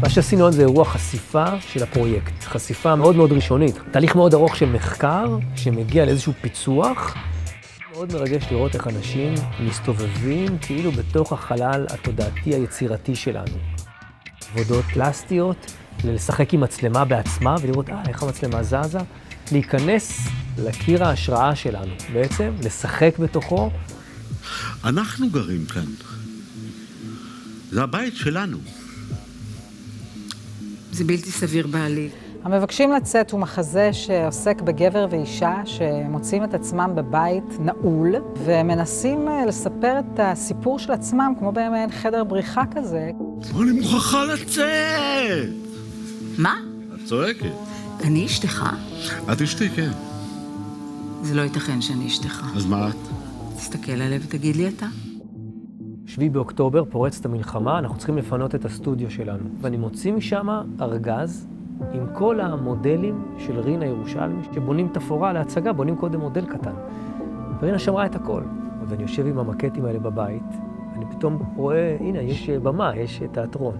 מה שעשינו היום זה אירוע חשיפה של הפרויקט, חשיפה מאוד מאוד ראשונית, תהליך מאוד ארוך של מחקר שמגיע לאיזשהו פיצוח. מאוד מרגש לראות איך אנשים מסתובבים כאילו בתוך החלל התודעתי היצירתי שלנו. עבודות פלסטיות, לשחק עם מצלמה בעצמה ולראות איך המצלמה זזה, להיכנס לקיר ההשראה שלנו, בעצם לשחק בתוכו. אנחנו גרים כאן. זה הבית שלנו. זה בלתי סביר בעליל. המבקשים לצאת הוא מחזה שעוסק בגבר ואישה שמוצאים את עצמם בבית נעול ומנסים לספר את הסיפור של עצמם כמו במעין חדר בריחה כזה. אני מוכרחה לצאת! מה? את צועקת. אני אשתך? את אשתי, כן. זה לא ייתכן שאני אשתך. אז מה את? תסתכל עליה ותגיד לי אתה. 7 באוקטובר פורצת המלחמה, אנחנו צריכים לפנות את הסטודיו שלנו. ואני מוציא משם ארגז עם כל המודלים של רינה ירושלמי, שבונים תפאורה להצגה, בונים קודם מודל קטן. ורינה שמרה את הכל. ואני יושב עם המקטים האלה בבית, אני פתאום רואה, הנה, יש במה, יש תיאטרון.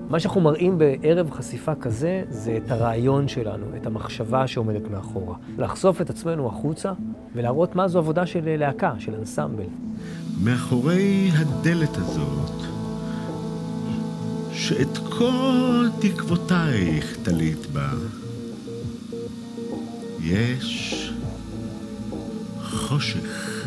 מה שאנחנו מראים בערב חשיפה כזה, זה את הרעיון שלנו, את המחשבה שעומדת מאחורה. לחשוף את עצמנו החוצה, ולהראות מה זו עבודה של להקה, של אנסמבל. מאחורי הדלת הזאת, שאת כל תקוותייך תלית בה, יש חושך.